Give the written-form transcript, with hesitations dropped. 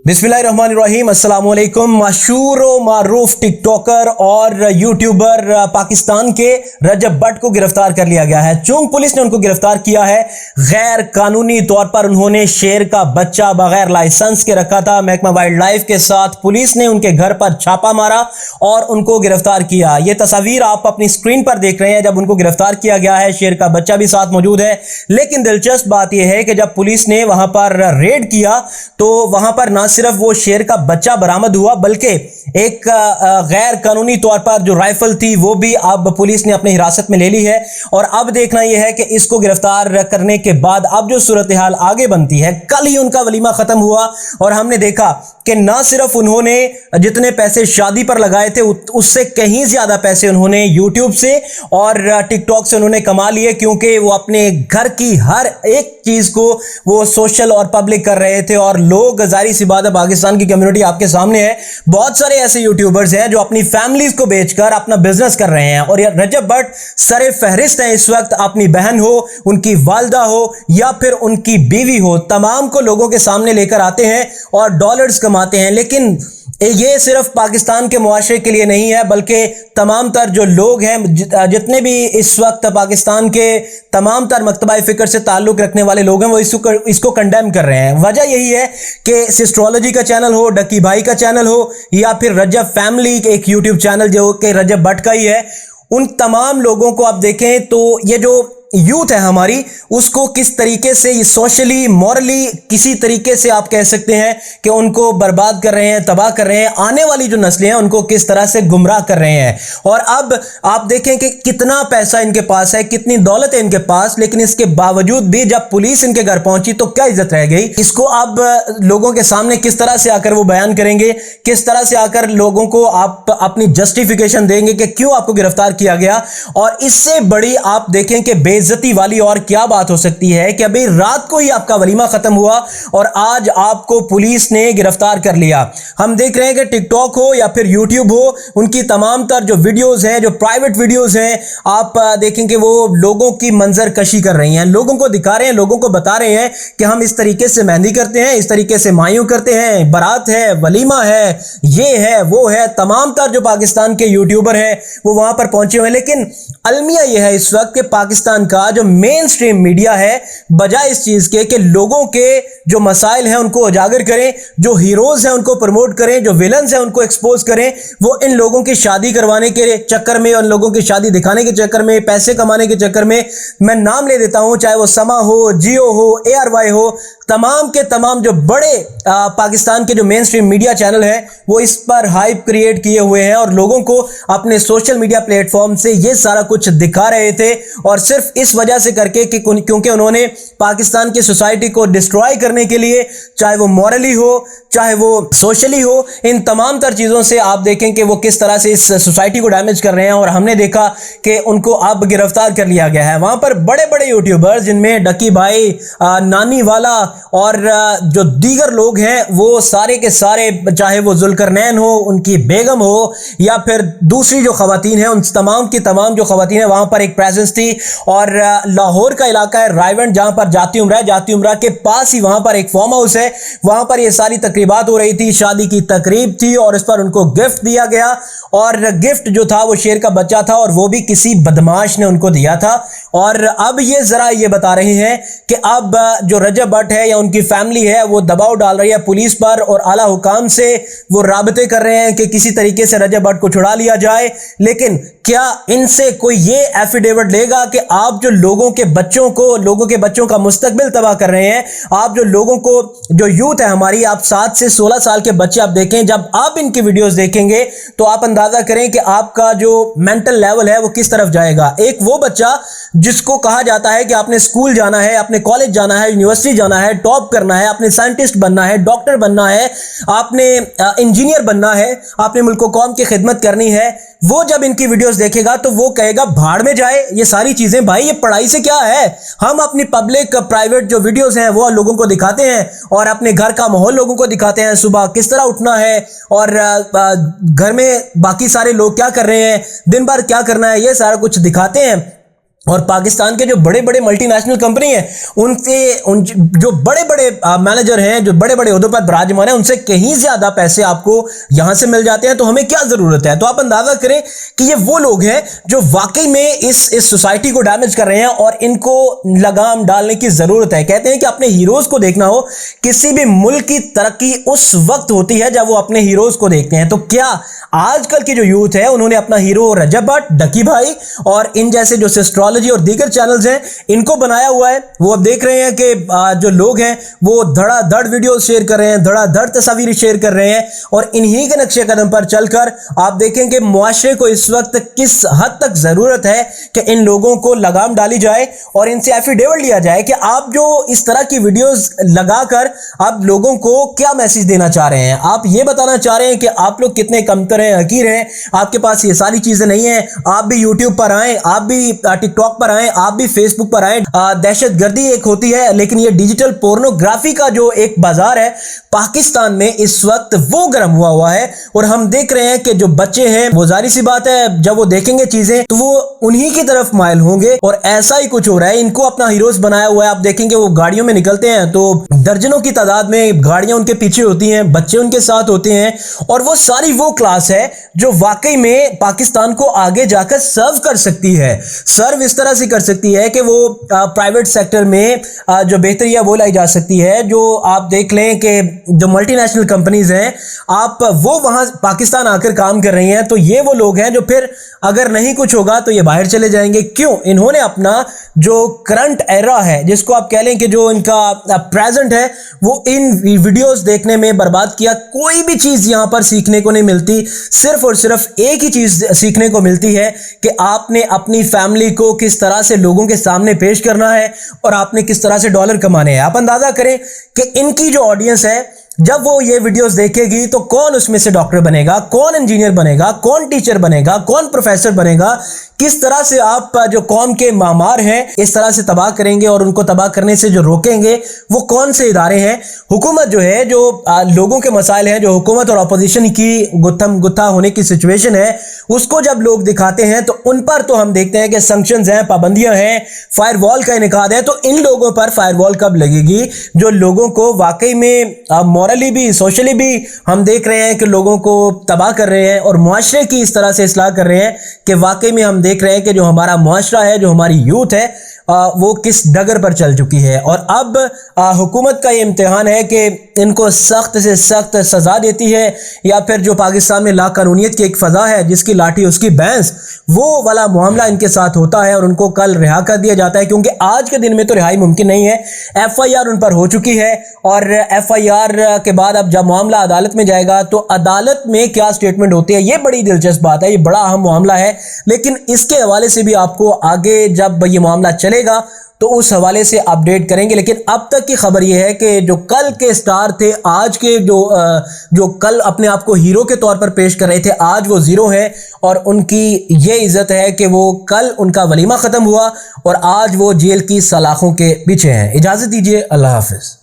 बिस्मिल्लाहिर्रहमानिर्रहीम, अस्सलामुअलैकुम। मशहूर व मारूफ टिकटॉकर और यूट्यूबर पाकिस्तान के रजब भट्ट को गिरफ्तार कर लिया गया है। चुंग पुलिस ने उनको गिरफ्तार किया है। गैर कानूनी तौर पर उन्होंने शेर का बच्चा बगैर लाइसेंस के रखा था। महकमा वाइल्ड लाइफ के साथ पुलिस ने उनके घर पर छापा मारा और उनको गिरफ्तार किया। ये तस्वीर आप अपनी स्क्रीन पर देख रहे हैं जब उनको गिरफ्तार किया गया है। शेर का बच्चा भी साथ मौजूद है। लेकिन दिलचस्प बात यह है कि जब पुलिस ने वहां पर रेड किया तो वहां पर ना सिर्फ वो शेर का बच्चा बरामद हुआ बल्कि एक गैर कानूनी तौर पर जो राइफल थी वो भी अब पुलिस ने अपनी हिरासत में ले ली है। और अब देखना यह है कि इसको गिरफ्तार करने के बाद अब जो सूरत हाल आगे बनती है। कल ही उनका वलीमा खत्म हुआ और हमने देखा कि ना सिर्फ उन्होंने जितने पैसे शादी पर लगाए थे उससे कहीं ज्यादा पैसे उन्होंने यूट्यूब से और टिकटॉक से उन्होंने कमा लिए, क्योंकि वो अपने घर की हर एक चीज को वो सोशल और पब्लिक कर रहे थे। और लोग, जाहिर सी बात है, पाकिस्तान की कम्युनिटी आपके सामने है, बहुत सारे ऐसे यूट्यूबर्स हैं जो अपनी फैमिलीज को बेचकर अपना बिजनेस कर रहे हैं। और रजब भट्ट सरे फहरिस्त है इस वक्त। अपनी बहन हो, उनकी वालदा हो या फिर उनकी बीवी हो, तमाम को लोगों के सामने लेकर आते हैं और डॉलर्स कमाते हैं। लेकिन ये सिर्फ पाकिस्तान के मुआशरे के लिए नहीं है बल्कि तमाम तर जो लोग हैं, जितने भी इस वक्त पाकिस्तान के तमाम तर मकतबा फिक्र से ताल्लुक रखने वाले लोग हैं, वो इसको कंडेम कर रहे हैं। वजह यही है कि सिस्ट्रोलॉजी का चैनल हो, डकी भाई का चैनल हो या फिर रजब फैमिली एक यूट्यूब चैनल जो कि रजब भट्ट का ही है, उन तमाम लोगों को आप देखें तो ये जो यूथ है हमारी, उसको किस तरीके से ये सोशली मॉरली किसी तरीके से आप कह सकते हैं कि उनको बर्बाद कर रहे हैं, तबाह कर रहे हैं। आने वाली जो नस्लें हैं उनको किस तरह से गुमराह कर रहे हैं। और अब आप देखें कि कितना पैसा इनके पास है, कितनी दौलत है इनके पास, लेकिन इसके बावजूद भी जब पुलिस इनके घर पहुंची तो क्या इज्जत रह गई। इसको अब लोगों के सामने किस तरह से आकर वो बयान करेंगे, किस तरह से आकर लोगों को आप अपनी जस्टिफिकेशन देंगे कि क्यों आपको गिरफ्तार किया गया। और इससे बड़ी आप देखें कि बेइज्जती वाली और क्या बात हो सकती है कि अभी रात को ही आपका वलीमा खत्म हुआ और आज आपको पुलिस ने गिरफ्तार कर लिया। हम देख रहे हैं कि टिकटॉक हो या फिर यूट्यूब हो, उनकी तमाम तर जो वीडियोस हैं, जो प्राइवेट वीडियोस हैं, आप देखेंगे वो लोगों की मंजर कशी कर रही हैं, लोगों को दिखा रहे हैं, लोगों को बता रहे हैं कि हम इस तरीके से मेहंदी करते हैं, इस तरीके से मायूं करते हैं, बारात है, वलीमा है, ये है, वो है। तमाम तर जो पाकिस्तान के यूट्यूबर हैं वो वहां पर पहुंचे हुए हैं। लेकिन अलमिया यह है इस वक्त कि पाकिस्तान का जो मेन स्ट्रीम मीडिया है, बजाय इस चीज के कि लोगों के जो मसाइल हैं उनको उजागर करें, जो हीरोज हैं उनको प्रमोट करें, जो विलन्स हैं उनको एक्सपोज करें, वो इन लोगों की शादी करवाने के चक्कर में, उन लोगों की शादी दिखाने के चक्कर में, पैसे कमाने के चक्कर में, मैं नाम ले देता हूं, चाहे वो समा हो, जियो हो, ARY हो, तमाम के तमाम जो बड़े पाकिस्तान के जो मेन स्ट्रीम मीडिया चैनल है वो इस पर हाइप क्रिएट किए हुए हैं और लोगों को अपने सोशल मीडिया प्लेटफॉर्म से ये सारा कुछ दिखा रहे थे। और सिर्फ इस वजह से करके कि क्योंकि उन्होंने पाकिस्तान की सोसाइटी को डिस्ट्रॉय करने के लिए, चाहे वो मॉरली हो, चाहे वो सोशली हो, इन तमाम तर चीज़ों से आप देखें कि वो किस तरह से इस सोसाइटी को डैमेज कर रहे हैं। और हमने देखा कि उनको अब गिरफ्तार कर लिया गया है। वहां पर बड़े बड़े यूट्यूबर्स जिनमें डकी भाई, नानी वाला और जो दीगर लोग हैं वो सारे के सारे, चाहे वो जुल्करनैन हो, उनकी बेगम हो या फिर दूसरी जो खवातीन हैं, उन तमाम की तमाम जो खवातीन हैं वहां पर एक प्रेजेंस थी। और लाहौर का इलाका है रायवंड, जहां पर जाती उम्रा है, जाती उम्रा के पास ही वहां पर एक फार्म हाउस है, वहां पर ये सारी तकरीबात हो रही थी, शादी की तकरीब थी और इस पर उनको गिफ्ट दिया गया। और गिफ्ट जो था वो शेर का बच्चा था और वो भी किसी बदमाश ने उनको दिया था। और अब ये जरा ये बता रहे हैं कि अब जो रजब भट्ट है या उनकी फैमिली है वो दबाव डाल रही है पुलिस पर और आला हुकाम से वो राबते कर रहे हैं कि किसी तरीके से रजब भट्ट को छुड़ा लिया जाए। लेकिन क्या इनसे कोई ये एफिडेविट लेगा कि आप जो लोगों के बच्चों का मुस्तकबिल तबाह कर रहे हैं, आप जो लोगों को, जो यूथ है हमारी, आप 7 से 16 साल के बच्चे आप देखें, जब आप इनकी वीडियोस देखेंगे तो आप अंदाजा करें कि आपका जो मेंटल लेवल है वो किस तरफ जाएगा। एक वो बच्चा जिसको कहा जाता है कि आपने स्कूल जाना है, आपने कॉलेज जाना है, यूनिवर्सिटी जाना है, टॉप करना है, आपने साइंटिस्ट बनना है, डॉक्टर बनना है, आपने इंजीनियर बनना है, आपने मुल्क कौम की खिदमत करनी है, वो जब इनकी वीडियोस देखेगा तो वो कहेगा भाड़ में जाए ये सारी चीजें। भाई ये पढ़ाई से क्या है। हम अपनी पब्लिक प्राइवेट जो वीडियोस हैं वो लोगों को दिखाते हैं और अपने घर का माहौल लोगों को दिखाते हैं, सुबह किस तरह उठना है और घर में बाकी सारे लोग क्या कर रहे हैं, दिन भर क्या करना है, ये सारा कुछ दिखाते हैं। और पाकिस्तान के जो बड़े बड़े मल्टीनेशनल कंपनी हैं उन जो बड़े बड़े मैनेजर हैं, जो बड़े बड़े ओहदों पर विराजमान हैं, उनसे कहीं ज्यादा पैसे आपको यहां से मिल जाते हैं। तो हमें क्या जरूरत है? तो आप अंदाजा करें कि ये वो लोग हैं जो वाकई में इस सोसाइटी को डैमेज कर रहे हैं और इनको लगाम डालने की जरूरत है। कहते हैं कि अपने हीरोज को देखना हो, किसी भी मुल्क की तरक्की उस वक्त होती है जब वो अपने हीरोज को देखते हैं। तो क्या आजकल की जो यूथ है उन्होंने अपना हीरो रजब भट्ट, डकी भाई और इन जैसे जो एस्ट्रोलॉजी और दीगर चैनल्स हैं इनको बनाया हुआ है। वो अब देख रहे हैं कि जो लोग हैं वो धड़ाधड़ वीडियो शेयर कर रहे हैं, धड़ाधड़ तस्वीरें शेयर कर रहे हैं और इन्हीं के नक्शे कदम पर चलकर आप देखें कि मुआशरे को इस वक्त किस हद तक जरूरत है कि इन लोगों को लगाम डाली जाए और इनसे एफिडेविट लिया जाए कि आप जो इस तरह की वीडियोस लगाकर आप लोगों को क्या मैसेज देना चाह रहे हैं। आप ये बताना चाह रहे हैं कि आप लोग कितने कमतर हैं, हकीर हैं, आपके पास ये सारी चीजें नहीं है, आप भी यूट्यूब पर आए, आप भी टिकटॉक पर आए, आप भी फेसबुक पर आए। दहशतगर्दी एक होती है, लेकिन ये डिजिटल पोर्नोग्राफी का जो एक बाजार है पाकिस्तान में इस वक्त वो गर्म हुआ है और हम देख रहे हैं कि जो बच्चे हैं वो जाहिर सी बात है जब वो देखेंगे चीजें तो वो उन्हीं की तरफ माइल होंगे और ऐसा ही कुछ हो रहा है। इनको अपना हीरोज बनाया हुआ है। आप देखेंगे वो गाड़ियों में निकलते हैं तो दर्जनों की तादाद में गाड़ियां उनके पीछे होती हैं, बच्चे उनके साथ होते हैं और वो सारी वो क्लास है जो वाकई में पाकिस्तान को आगे जाकर सर्व कर सकती है। सर्व इस तरह से कर सकती है कि वो प्राइवेट सेक्टर में जो बेहतरी है वो लाई जा सकती है। जो आप देख लें कि जो मल्टीनेशनल कंपनीज हैं आप वो वहां पाकिस्तान आकर काम कर रही हैं, तो ये वो लोग हैं जो फिर अगर नहीं कुछ होगा तो ये बाहर चले जाएंगे। क्यों? इन्होंने अपना जो करंट एरा है, जिसको आप कह लें कि जो इनका प्रेजेंट है, वो इन वीडियोस देखने में बर्बाद किया। कोई भी चीज यहां पर सीखने को नहीं मिलती, सिर्फ और सिर्फ एक ही चीज सीखने को मिलती है कि आपने अपनी फैमिली को किस तरह से लोगों के सामने पेश करना है और आपने किस तरह से डॉलर कमाने हैं। आप अंदाजा करें कि इनकी जो ऑडियंस है जब वो ये वीडियोस देखेगी तो कौन उसमें से डॉक्टर बनेगा, कौन इंजीनियर बनेगा, कौन टीचर बनेगा, कौन प्रोफेसर बनेगा, किस तरह से आप जो कौम के मामार हैं इस तरह से तबाह करेंगे और उनको तबाह करने से जो रोकेंगे वो कौन से इदारे हैं। हुकूमत जो है, जो लोगों के मसाइल हैं, जो हुकूमत और अपोजिशन की गुत्थम गुत्था होने की सिचुएशन है, उसको जब लोग दिखाते हैं तो उन पर तो हम देखते हैं कि सैंक्शंस हैं, पाबंदियां हैं, फायरवॉल का इनेकाद है। तो इन लोगों पर फायरवॉल कब लगेगी जो लोगों को वाकई में मॉरली भी सोशली भी हम देख रहे हैं कि लोगों को तबाह कर रहे हैं और मुआशरे की इस तरह से इस्लाह कर रहे हैं कि वाकई में हम देख रहे हैं कि जो हमारा मुआशरा है, जो हमारी यूथ है, वो किस डगर पर चल चुकी है। और अब हुकूमत का ये इम्तिहान है कि इनको सख्त से सख्त सजा देती है या फिर जो पाकिस्तान में लाकानूनियत की एक फजा है जिसकी लाठी उसकी भैंस, वो वाला मामला इनके साथ होता है और उनको कल रिहा कर दिया जाता है, क्योंकि आज के दिन में तो रिहाई मुमकिन नहीं है। FIR उन पर हो चुकी है और FIR के बाद अब जब मामला अदालत में जाएगा तो अदालत में क्या स्टेटमेंट होती है, ये बड़ी दिलचस्प बात है, ये बड़ा अहम मामला है। लेकिन इसके हवाले से भी आपको आगे जब ये मामला चलेगा तो उस हवाले से अपडेट करेंगे। लेकिन अब तक की खबर यह है कि जो कल के स्टार थे, आज के जो कल अपने आप को हीरो के तौर पर पेश कर रहे थे, आज वो जीरो है और उनकी ये इज्जत है कि वो कल उनका वलीमा खत्म हुआ और आज वो जेल की सलाखों के पीछे हैं। इजाजत दीजिए, अल्लाह हाफिज।